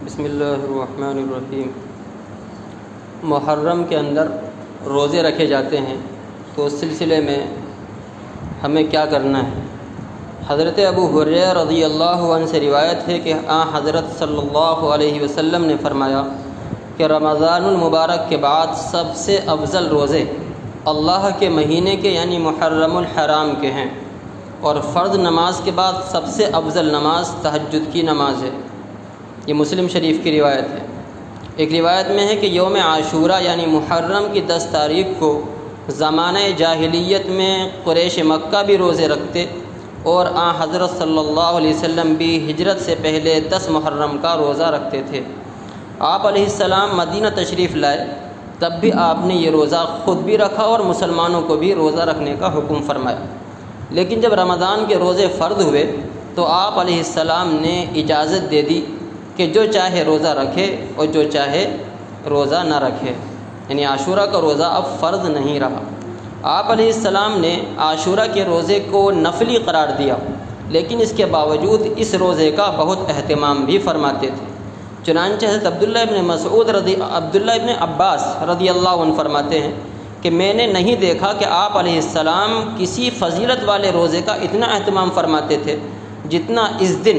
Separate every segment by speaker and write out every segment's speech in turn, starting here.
Speaker 1: بسم اللہ الرحمن الرحیم۔ محرم کے اندر روزے رکھے جاتے ہیں، تو اس سلسلے میں ہمیں کیا کرنا ہے؟ حضرت ابو ہریرہ رضی اللہ عنہ سے روایت ہے کہ حضرت صلی اللہ علیہ وسلم نے فرمایا کہ رمضان المبارک کے بعد سب سے افضل روزے اللہ کے مہینے کے یعنی محرم الحرام کے ہیں، اور فرض نماز کے بعد سب سے افضل نماز تہجد کی نماز ہے۔ یہ مسلم شریف کی روایت ہے۔ ایک روایت میں ہے کہ یوم عاشورہ یعنی محرم کی 10 تاریخ کو زمانہ جاہلیت میں قریش مکہ بھی روزے رکھتے، اور حضرت صلی اللہ علیہ وسلم بھی ہجرت سے پہلے 10 محرم کا روزہ رکھتے تھے۔ آپ علیہ السلام مدینہ تشریف لائے، تب بھی آپ نے یہ روزہ خود بھی رکھا اور مسلمانوں کو بھی روزہ رکھنے کا حکم فرمایا۔ لیکن جب رمضان کے روزے فرض ہوئے تو آپ علیہ السلام نے اجازت دے دی کہ جو چاہے روزہ رکھے اور جو چاہے روزہ نہ رکھے، یعنی عاشورہ کا روزہ اب فرض نہیں رہا۔ آپ علیہ السلام نے عاشورہ کے روزے کو نفلی قرار دیا، لیکن اس کے باوجود اس روزے کا بہت اہتمام بھی فرماتے تھے۔ چنانچہ حضرت عبداللہ ابن عباس رضی اللہ عنہ فرماتے ہیں کہ میں نے نہیں دیکھا کہ آپ علیہ السلام کسی فضیلت والے روزے کا اتنا اہتمام فرماتے تھے جتنا اس دن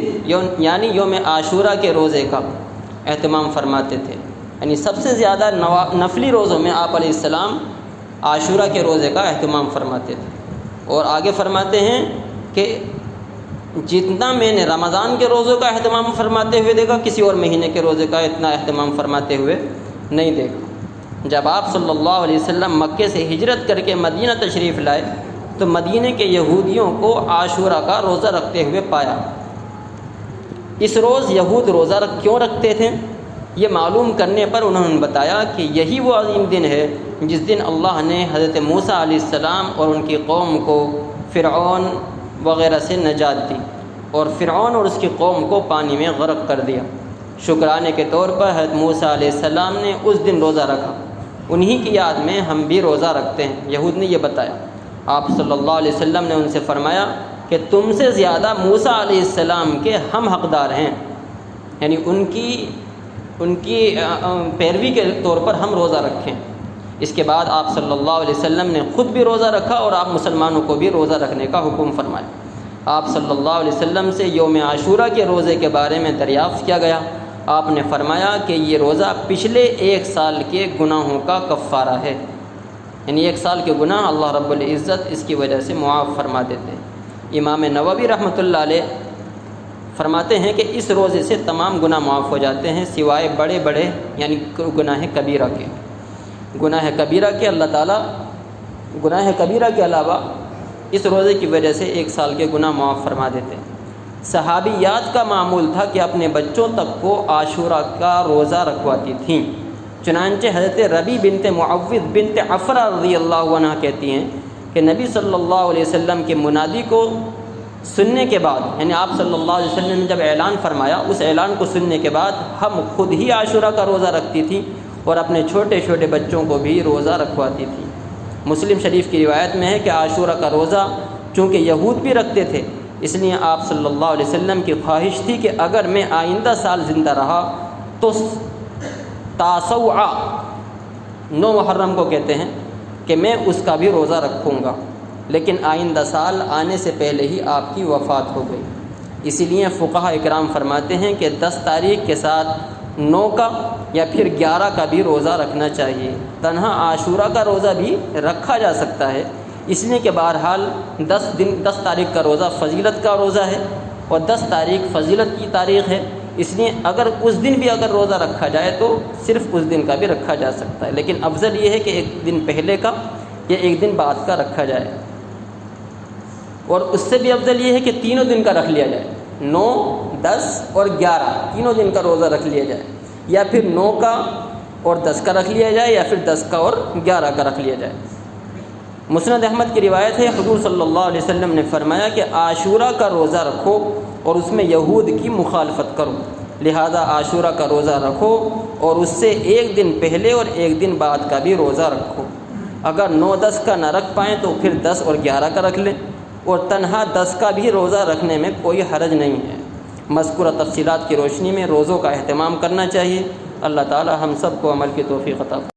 Speaker 1: یعنی یوم عاشورہ کے روزے کا اہتمام فرماتے تھے۔ یعنی سب سے زیادہ نفلی روزوں میں آپ علیہ السلام عاشورہ کے روزے کا اہتمام فرماتے تھے، اور آگے فرماتے ہیں کہ جتنا میں نے رمضان کے روزوں کا اہتمام فرماتے ہوئے دیکھا، کسی اور مہینے کے روزے کا اتنا اہتمام فرماتے ہوئے نہیں دیکھا۔ جب آپ صلی اللہ علیہ وسلم مکے سے ہجرت کر کے مدینہ تشریف لائے تو مدینہ کے یہودیوں کو عاشورہ کا روزہ رکھتے ہوئے پایا۔ اس روز یہود روزہ کیوں رکھتے تھے؟ یہ معلوم کرنے پر انہوں نے بتایا کہ یہی وہ عظیم دن ہے جس دن اللہ نے حضرت موسیٰ علیہ السلام اور ان کی قوم کو فرعون وغیرہ سے نجات دی، اور فرعون اور اس کی قوم کو پانی میں غرق کر دیا۔ شکرانے کے طور پر حضرت موسیٰ علیہ السلام نے اس دن روزہ رکھا۔ انہی کی یاد میں ہم بھی روزہ رکھتے ہیں۔ یہود نے یہ بتایا۔ آپ صلی اللہ علیہ وسلم نے ان سے فرمایا کہ تم سے زیادہ موسیٰ علیہ السلام کے ہم حقدار ہیں، یعنی ان کی پیروی کے طور پر ہم روزہ رکھیں۔ اس کے بعد آپ صلی اللہ علیہ وسلم نے خود بھی روزہ رکھا اور آپ مسلمانوں کو بھی روزہ رکھنے کا حکم فرمایا۔ آپ صلی اللہ علیہ وسلم سے یوم عاشورہ کے روزے کے بارے میں دریافت کیا گیا۔ آپ نے فرمایا کہ یہ روزہ پچھلے 1 سال کے گناہوں کا کفارہ ہے، یعنی 1 سال کے گناہ اللہ رب العزت اس کی وجہ سے معاف فرما دیتے ہیں۔ امام نووی رحمۃ اللہ علیہ فرماتے ہیں کہ اس روزے سے تمام گناہ معاف ہو جاتے ہیں سوائے بڑے بڑے یعنی گناہ کبیرہ کے۔ گناہ کبیرہ کے اللہ تعالیٰ گناہ کبیرہ کے علاوہ اس روزے کی وجہ سے 1 سال کے گناہ معاف فرما دیتے ہیں۔ صحابیات کا معمول تھا کہ اپنے بچوں تک کو عاشورہ کا روزہ رکھواتی تھیں۔ چنانچہ حضرت ربی بنت معوذ بنت عفرہ رضی اللہ عنہ کہتی ہیں کہ نبی صلی اللہ علیہ وسلم کے منادی کو سننے کے بعد، یعنی آپ صلی اللہ علیہ وسلم نے جب اعلان فرمایا، اس اعلان کو سننے کے بعد ہم خود ہی عاشورہ کا روزہ رکھتی تھیں اور اپنے چھوٹے چھوٹے بچوں کو بھی روزہ رکھواتی تھیں۔ مسلم شریف کی روایت میں ہے کہ عاشورہ کا روزہ چونکہ یہود بھی رکھتے تھے، اس لیے آپ صلی اللہ علیہ وسلم کی خواہش تھی کہ اگر میں آئندہ سال زندہ رہا تو تاسوعہ 9 محرم کو کہتے ہیں کہ میں اس کا بھی روزہ رکھوں گا، لیکن آئندہ سال آنے سے پہلے ہی آپ کی وفات ہو گئی۔ اسی لیے فقہاء اکرام فرماتے ہیں کہ 10 تاریخ کے ساتھ 9 کا یا پھر 11 کا بھی روزہ رکھنا چاہیے۔ تنہا عاشورہ کا روزہ بھی رکھا جا سکتا ہے، اس لیے کہ بہرحال 10 تاریخ کا روزہ فضیلت کا روزہ ہے اور 10 تاریخ فضیلت کی تاریخ ہے، اس لیے اگر اس دن بھی اگر روزہ رکھا جائے تو صرف اس دن کا بھی رکھا جا سکتا ہے، لیکن افضل یہ ہے کہ 1 دن پہلے کا یا 1 دن بعد کا رکھا جائے، اور اس سے بھی افضل یہ ہے کہ تینوں دن کا رکھ لیا جائے، 9، 10 اور 11 تینوں دن کا روزہ رکھ لیا جائے، یا پھر 9 کا اور 10 کا رکھ لیا جائے، یا پھر 10 کا اور 11 کا رکھ لیا جائے۔ مسند احمد کی روایت ہے، حضور صلی اللہ علیہ وسلم نے فرمایا کہ عاشورہ کا روزہ رکھو اور اس میں یہود کی مخالفت کرو، لہذا عاشورہ کا روزہ رکھو اور اس سے 1 دن پہلے اور 1 دن بعد کا بھی روزہ رکھو۔ اگر 9، 10 کا نہ رکھ پائیں تو پھر 10 اور 11 کا رکھ لیں، اور تنہا 10 کا بھی روزہ رکھنے میں کوئی حرج نہیں ہے۔ مذکورہ تفصیلات کی روشنی میں روزوں کا اہتمام کرنا چاہیے۔ اللہ تعالی ہم سب کو عمل کی توفیق عطا فرمائے۔